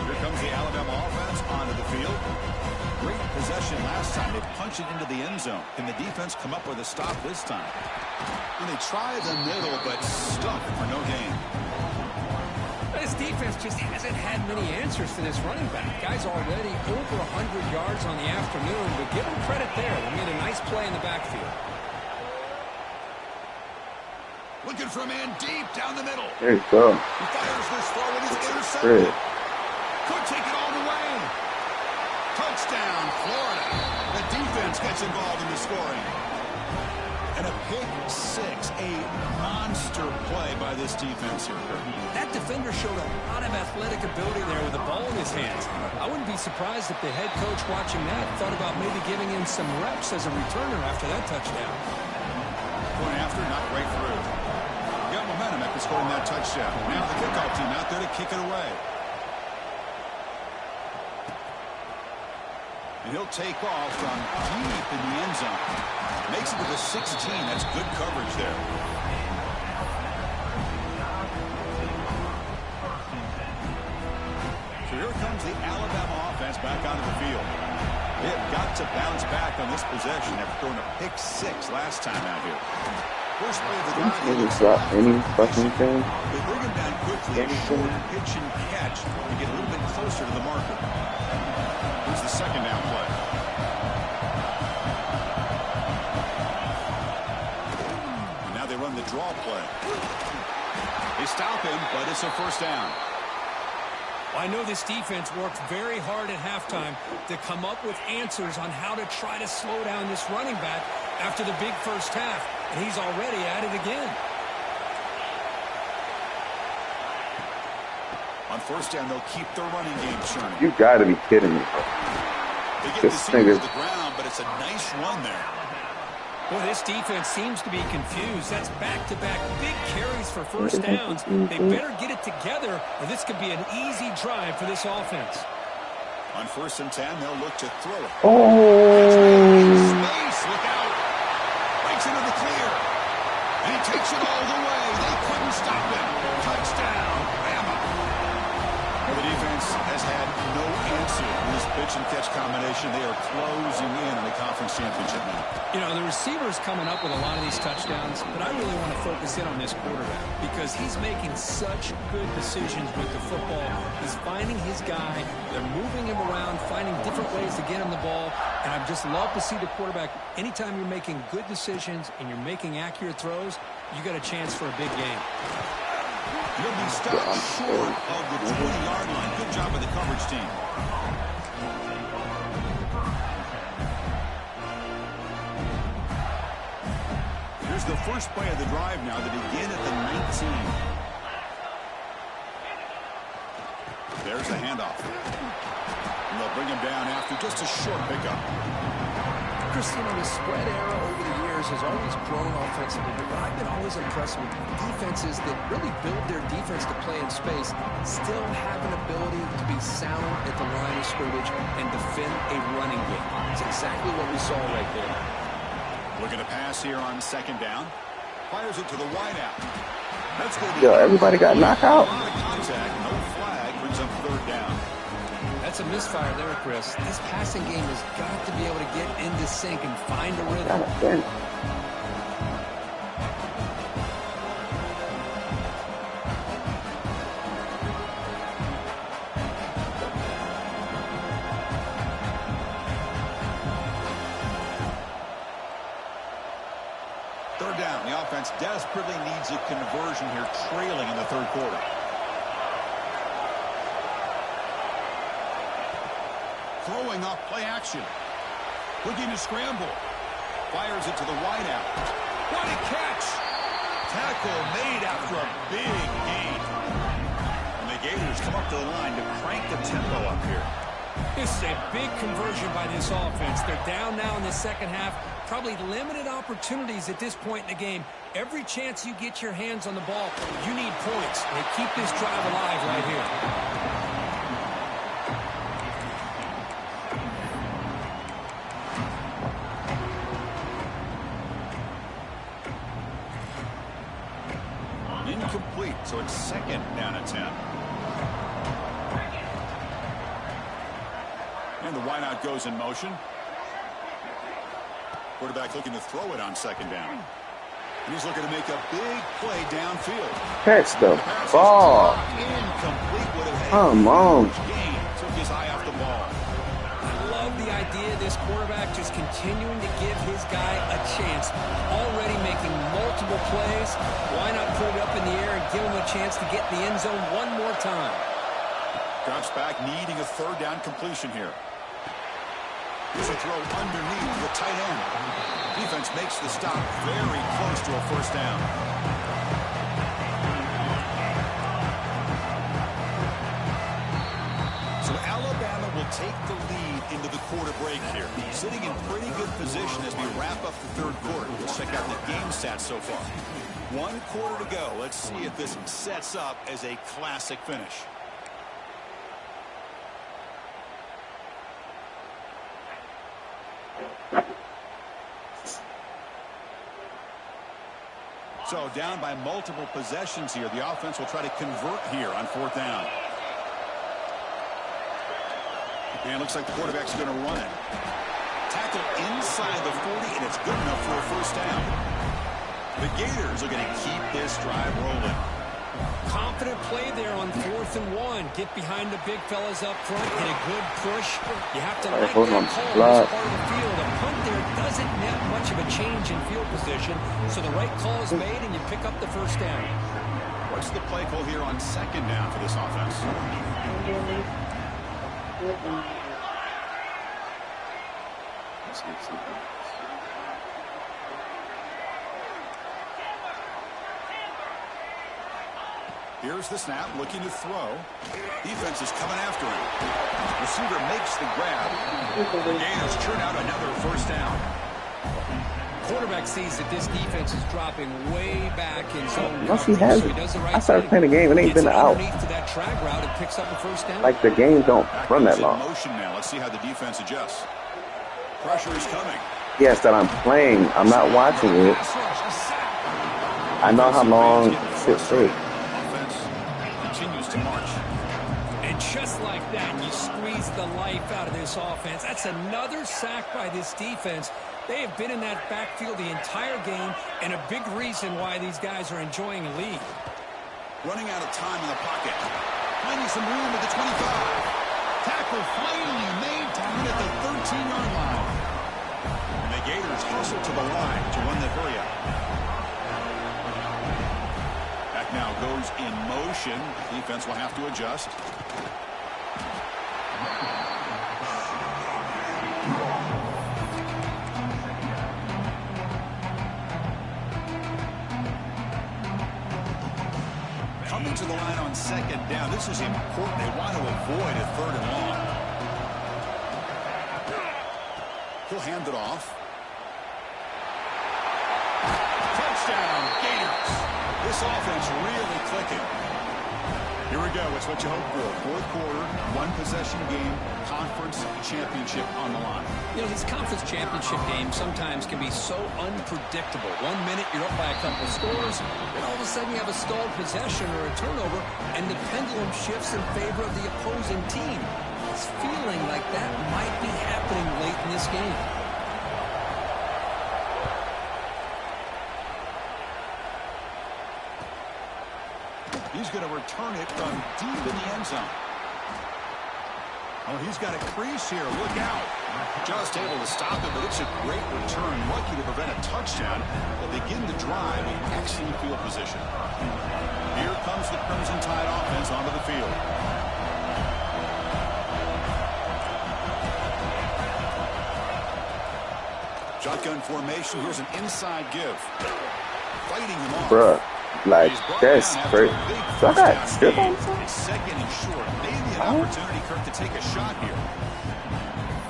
Here comes the Alabama offense onto the field. Great possession last time. They punch it into the end zone. Can the defense come up with a stop this time? And they try the middle, but stuck for no gain. This defense just hasn't had many answers to this running back. Guy's already over 100 yards on the afternoon, but give him credit there. They made a nice play in the backfield. Looking for a man deep down the middle. There you go. He fires this throw and it's intercepted. Could take it all the way. Touchdown, Florida. The defense gets involved in the scoring. And a pick six, a monster play by this defense here. That defender showed a lot of athletic ability there with the ball in his hands. I wouldn't be surprised if the head coach watching that thought about maybe giving him some reps as a returner after that touchdown. Going after, not right through. Got momentum after scoring that touchdown. Now the kickoff team out there to kick it away. And he'll take off from deep in the end zone. Makes it to the 16. That's good coverage there. So here comes the Alabama offense back onto the field. They've got to bounce back on this possession after throwing a pick six last time out here. First play of the drive. Drop any fucking thing. They bring him down quickly. A short pitch and catch to get a little bit closer to the marker. Here's the second down play. And now they run the draw play. They stop him, but it's a first down. I know this defense worked very hard at halftime to come up with answers on how to try to slow down this running back after the big first half, and he's already at it again. On first down, they'll keep their running game churning. You gotta be kidding me. They get the seam to the ground, but it's a nice run there. Boy, this defense seems to be confused. That's back-to-back big carries for first downs. They better get it together, or this could be an easy drive for this offense. On 1st and 10, they'll look to throw it. Oh! Space, look out. Breaks into the clear. And he takes it all the way. They couldn't stop him. Touchdown, Bama. Well, the defense has had no answer in this pitch and catch combination. They are closing in on the conference championship now. You know, the receiver's coming up with a lot of these touchdowns, but I really want to focus in on this quarterback because he's making such good decisions with the football. He's finding his guy. They're moving him around, finding different ways to get him the ball, and I just love to see the quarterback. Anytime you're making good decisions and you're making accurate throws, you got a chance for a big game. He'll be stopped short of the 20-yard line. Good job by the coverage team. Here's the first play of the drive now. They begin at the 19. There's the handoff. And they'll bring him down after just a short pickup. Christian, the spread era over the years has always grown offensively, but I've been always impressed with defenses that really build their defense to play in space, still have an ability to be sound at the line of scrimmage and defend a running game. It's exactly what we saw right there. Looking to pass here on 2nd down. Fires it to the wideout. That's going to be... Yo, everybody got knocked out. A lot of contact, no flag, brings up 3rd down. That's a misfire there, Chris. This passing game has got to be able to get into sync and find a rhythm. Third down. The offense desperately needs a conversion here, trailing in the 3rd quarter. Throwing off play action. Looking to scramble. Fires it to the wideout. What a catch! Tackle made after a big gain. And the Gators come up to the line to crank the tempo up here. This is a big conversion by this offense. They're down now in the second half. probably limited opportunities at this point in the game. Every chance you get your hands on the ball, you need points. They keep this drive alive right here. Incomplete, so it's second down and 10. And the wideout goes in motion. Quarterback looking to throw it on second down. And he's looking to make a big play downfield. Catch the ball. Come on. Took his eye off the ball. I love the idea of this quarterback just continuing to give his guy a chance. Already making multiple plays. Why not put it up in the air and give him a chance to get in the end zone one more time? Drops back, needing a third down completion here. Here's a throw underneath the tight end. Defense makes the stop very close to a first down. So Alabama will take the lead into the quarter break here. Sitting in pretty good position as we wrap up the third quarter. Let's check out the game stats so far. 1 quarter to go. Let's see if this sets up as a classic finish. So down by multiple possessions here. The offense will try to convert here on fourth down. And it looks like the quarterback's going to run it. Tackle inside the 40, and it's good enough for a first down. The Gators are going to keep this drive rolling. Confident play there on 4th and 1. Get behind the big fellas up front. Get a good push. You have to like that call in this part of the field. A punt there doesn't net much of a change in field position, so the right call is made, and you pick up the first down. What's the play call here on second down for this offense? Here's the snap, looking to throw. Defense is coming after him. Receiver makes the grab. The Gators churn out another first down. Quarterback sees that this defense is dropping way back in zone. Once he has it, I started playing the game. It ain't been out. To that drag route and picks up a first down. Like the game don't run that long. Motion now. Let's see how the defense adjusts. Pressure is coming. Yes, that I'm playing. I'm not watching it. I know how long it takes. To march. And just like that, you squeeze the life out of this offense. That's another sack by this defense. They have been in that backfield the entire game, and a big reason why these guys are enjoying a lead. Running out of time in the pocket. Finding some room at the 25. Tackle finally made to win at the 13-yard line. And the Gators hustle to the line to run the hurry up. Now goes in motion. Defense will have to adjust. Coming to the line on second down. This is important. They want to avoid a third and long. He'll hand it off. Touchdown, Gators. This offense really clicking. Here we go. It's what you hope for. Fourth quarter, 1-possession game, conference championship on the line. You know, these conference championship games sometimes can be so unpredictable. 1 minute you're up by a couple of scores, and all of a sudden you have a stalled possession or a turnover, and the pendulum shifts in favor of the opposing team. It's feeling like that might be happening late in this game. He's going to return it from deep in the end zone. Oh, he's got a crease here. Look out. Just able to stop it, but it's a great return. Lucky to prevent a touchdown. They'll begin to drive in excellent field position. Here comes the Crimson Tide offense onto the field. Shotgun formation. Here's an inside give. Fighting him off. Bruh. Like, that's great. So I got strip on something? Second and short. Maybe an opportunity, Kirk, to take a shot here.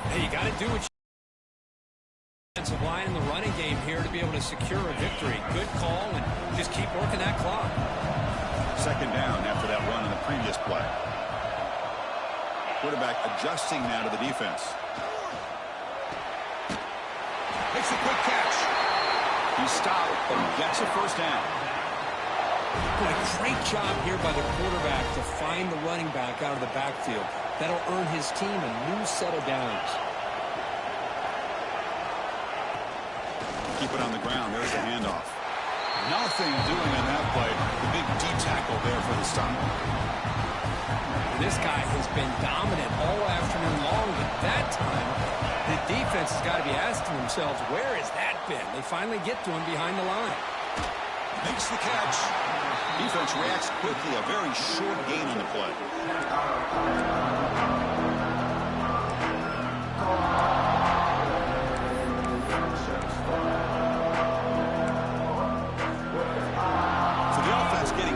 Hey, you got to do what you Defensive line in the running game here to be able to secure a victory. Good call, and just keep working that clock. Second down after that run in the previous play. Quarterback adjusting now to the defense. Makes a quick catch. He stopped, but gets a first down. Boy, great job here by the quarterback to find the running back out of the backfield. That'll earn his team a new set of downs. Keep it on the ground. There's the handoff. Nothing doing on that play. The big D tackle there for the stop. This guy has been dominant all afternoon long, but that time the defense has got to be asking themselves, where has that been? They finally get to him behind the line. Makes the catch. Defense reacts quickly. A very short gain on the play.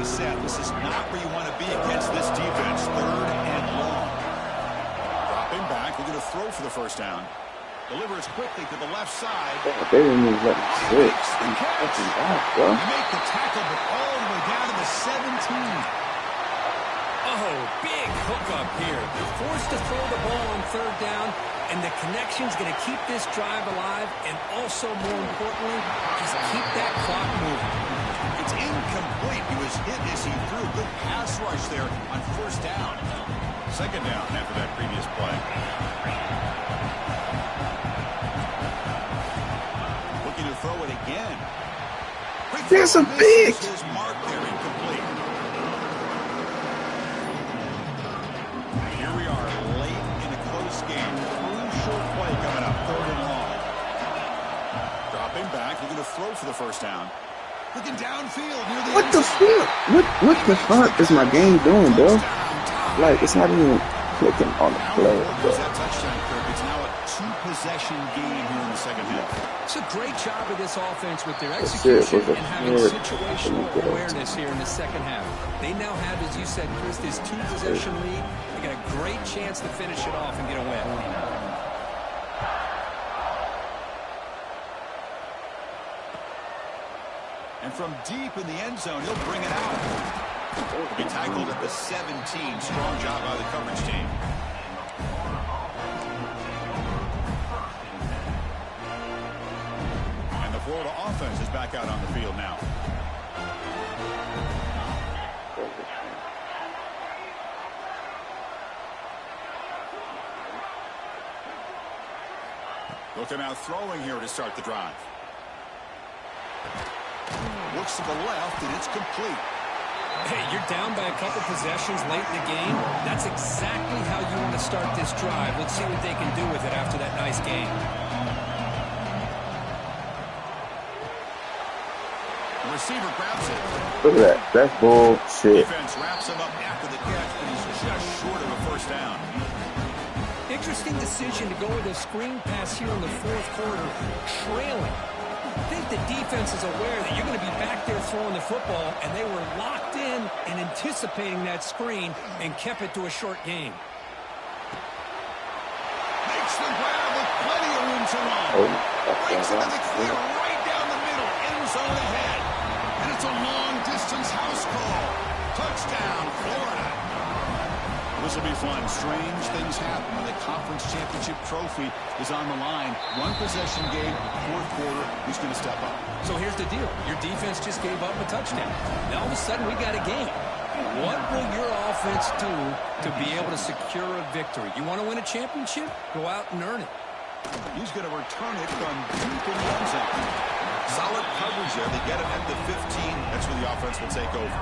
Set. This is not where you want to be against this defense. Third and long. Dropping back. We're going to throw for the first down. Delivers quickly to the left side. Oh, they didn't even let me sit. You make the tackle, but all the way down to the 17. Oh, big hookup here. They're forced to throw the ball on third down, and the connection's going to keep this drive alive, and also, more importantly, just keep that clock moving. It's incomplete. He was hit as he threw. Good pass rush there on first down. Second down after that previous play. Looking to throw it again. There's a big. His mark there, incomplete. Here we are late in a close game. Crucial play coming up. Third and long. Dropping back. Looking to throw for the first down. Looking downfield near the what the fuck? What the fuck is my game doing, bro? Like, it's not even clicking on the play, bro. That touchdown, Kirk. It's now a two-possession game here in the second half. It's a great job of this offense with their execution and having situational awareness here in the second half. They now have, as you said, Chris, this two-possession lead. They got a great chance to finish it off and get a win. And from deep in the end zone, he'll bring it out. He'll be tackled at the 17. Strong job by the coverage team. And the Florida offense is back out on the field now. Looking out throwing here to start the drive. Looks to the left, and it's complete. Hey, you're down by a couple possessions late in the game. That's exactly how you want to start this drive. Let's see what they can do with it after that nice game. The receiver grabs it. Look at that. That's bullshit. Defense wraps him up after the catch, but he's just short of a first down. Interesting decision to go with a screen pass here in the fourth quarter, trailing. I think the defense is aware that you're going to be back there throwing the football, and they were locked in and anticipating that screen and kept it to a short game. Makes the grab with plenty of room to run. Breaks into the clear right down the middle, end zone ahead. And it's a long-distance house call. Touchdown, Florida. This will be fun. Strange things happen when the conference championship trophy is on the line. One possession game, fourth quarter. Who's going to step up? So here's the deal. Your defense just gave up a touchdown. Now all of a sudden we got a game. What will your offense do to be able to secure a victory? You want to win a championship? Go out and earn it. He's going to return it from deep in the end zone. Solid coverage there. They get him at the 15. That's where the offense will take over.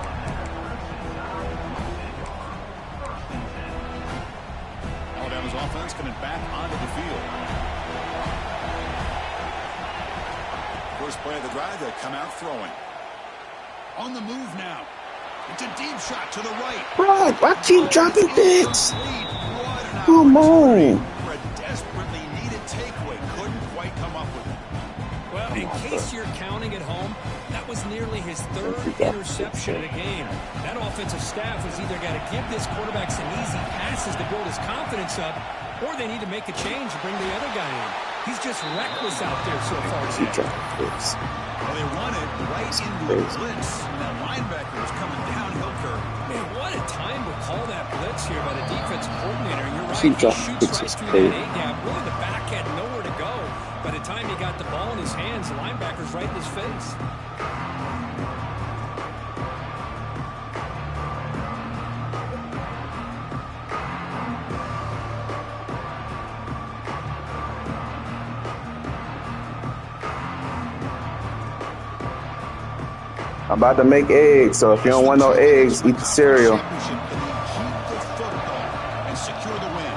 Alabama's offense coming back onto the field. First play of the drive, they come out throwing. On the move now. It's a deep shot to the right. Bro, I keep dropping dicks. Come on. For a desperately needed takeaway. Couldn't quite come up with it. Well, in case you're counting at home, that was nearly his third interception of the game. That offensive staff has either got to give this quarterback some easy passes to build his confidence up, or they need to make a change and bring the other guy in. He's just reckless out there so far today. Well, they run it right into the blitz. That linebacker was coming downhill curve. Man, what a time to call that blitz here by the defensive coordinator. And you're right, He shoots right through that A-gap. Really, the back had nowhere to go. By the time he got the ball in his hands, the linebacker's right in his face. I'm about to make eggs, so if you don't want no eggs, eat the cereal. And secure the win.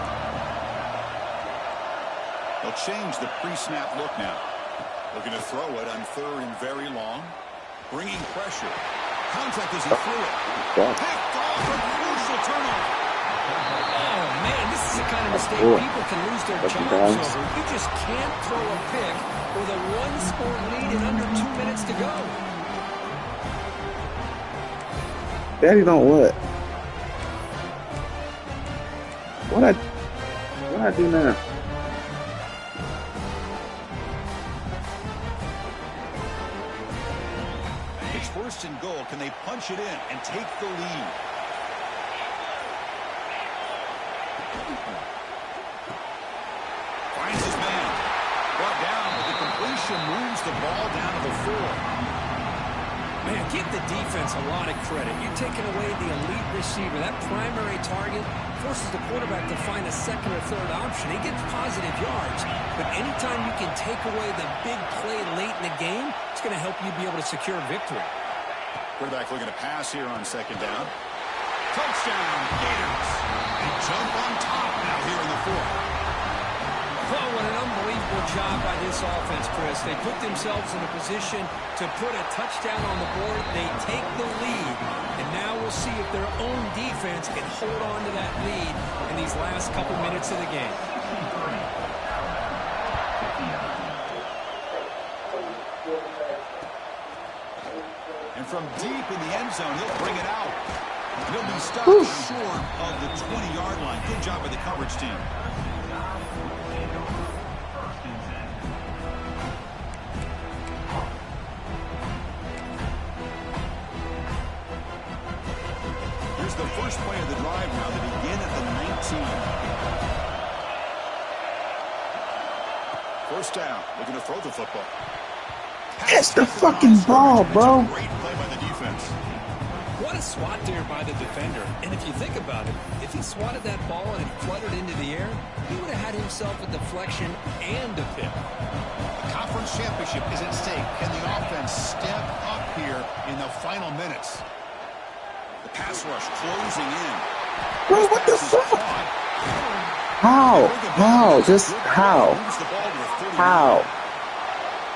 They'll change the pre-snap look now. Looking to throw it on 3rd and very long. Bringing pressure. Contact as he threw it. Picked off a crucial turnover. Oh, man, this is the kind of mistake people can lose their jobs over. You just can't throw a pick with a one-score lead and under 2 minutes to go. Daddy don't what? What I do now? It's 1st and goal. Can they punch it in and take the lead? Finds his man. Brought down, but the completion moves the ball down to the 4. Man, give the defense a lot of credit. You're taking away the elite receiver. That primary target forces the quarterback to find a 2nd or 3rd option. He gets positive yards, but anytime you can take away the big play late in the game, it's going to help you be able to secure victory. Quarterback looking to pass here on 2nd down. Touchdown, Gators. They jump on top now here in the 4th. Oh, what an unbelievable job by this offense, Chris. They put themselves in a position to put a touchdown on the board. They take the lead, and now we'll see if their own defense can hold on to that lead in these last couple minutes of the game. And from deep in the end zone, he'll bring it out. He'll be stopped short of the 20-yard line. Good job by the coverage team. The first play of the drive now. They begin at the 19. 1st down. Looking to throw the football. Catch the fucking ball, bro. Great play by the defense. What a swat there by the defender. And if you think about it, if he swatted that ball and it fluttered into the air, he would have had himself a deflection and a pick. The conference championship is at stake. Can the offense step up here in the final minutes? The pass rush closing in. Bro, what the fuck? How? Just how? How?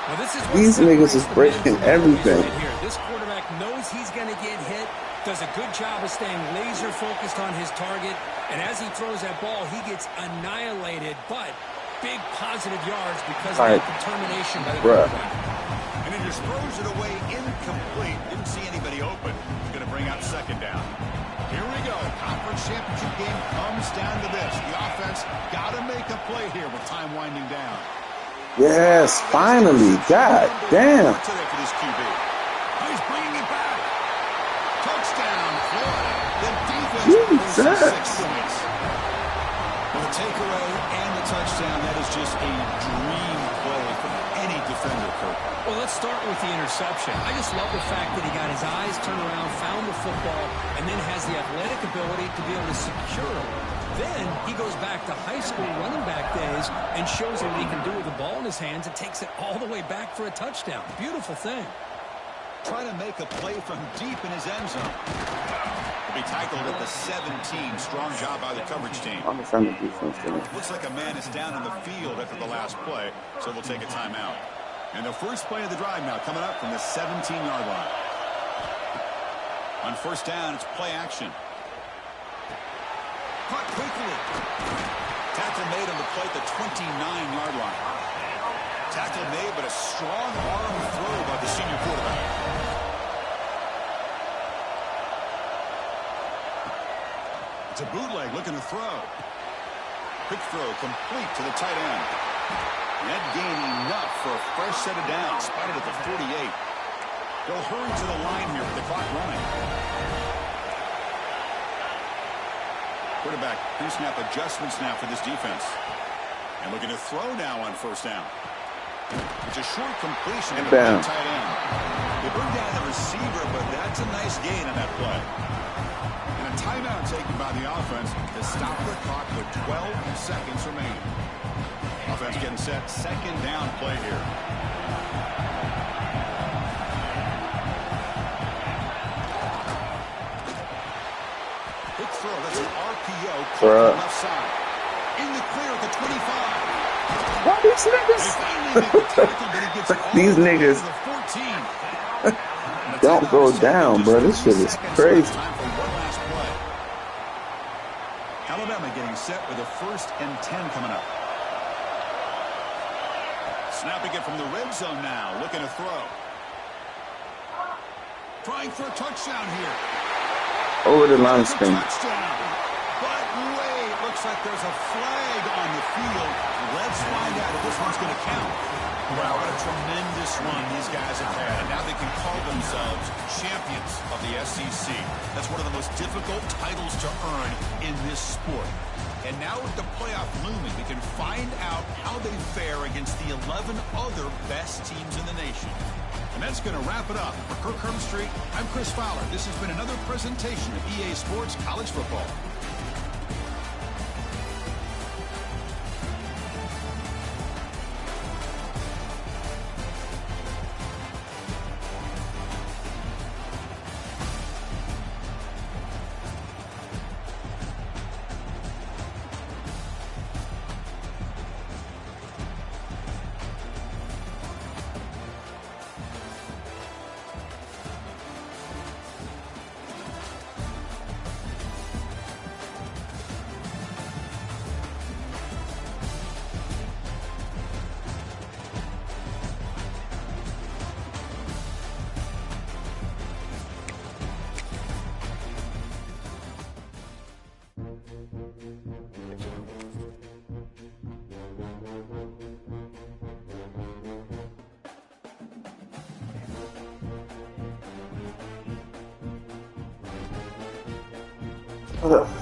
Well, this is these niggas is breaking everything. Right here. This quarterback knows he's going to get hit, does a good job of staying laser focused on his target, and as he throws that ball, he gets annihilated, but big positive yards because of that determination by the quarterback. And he just throws it away incomplete. Didn't see anybody open. He's going to bring up 2nd down. Here we go. Conference championship game comes down to this. The offense got to make a play here with time winding down. Yes, finally. God damn. Today for this QB. He's bringing it back. Touchdown, Florida. The defense Jesus. 6 points. Well, the takeaway and the touchdown, that is just a dream play from any defender, Kirk. Well, let's start with the interception. I just love the fact that he got his eyes turned around, found the football, and then has the athletic ability to be able to secure it. Then he goes back to high school running back days and shows what he can do with the ball in his hands and takes it all the way back for a touchdown. Beautiful thing. Trying to make a play from deep in his end zone. He'll be tackled at the 17. Strong job by the coverage team. Looks like a man is down in the field after the last play, so they'll take a timeout. And the first play of the drive now coming up from the 17-yard line. On 1st down, it's play action. Caught quickly. Tackle made on the play at the 29-yard line. Tackle made, but a strong arm throw by the senior quarterback. It's a bootleg looking to throw. Quick throw complete to the tight end. That gain enough for a fresh set of downs. Spotted at the 48. They'll hurry to the line here with the clock running. Quarterback pre-snap adjustments now for this defense. And looking to throw now on first down. It's a short completion to the tight end. They bring down the receiver, but that's a nice gain on that play. And a timeout taken by the offense to stop the clock with 12 seconds remaining. Offense getting set. Second down play here. Quick throw. That's an RPO. Caught left side. In the clear at the 25. Why these niggas? These niggas don't go down, bro. This shit is crazy. Alabama getting set with a 1st and 10 coming up. Snapping it from the red zone now. Looking to throw. Trying for a touchdown here. Over the line spin. Touchdown. But wait, looks like there's a flag on the field. Let's find out if this one's going to count. Wow, what a tremendous run these guys have had. And now they can call themselves champions of the SEC. That's one of the most difficult titles to earn in this sport. And now with the playoff looming, we can find out how they fare against the 11 other best teams in the nation. And that's going to wrap it up. For Kirk Herbstreit, I'm Chris Fowler. This has been another presentation of EA Sports College Football. Ugh.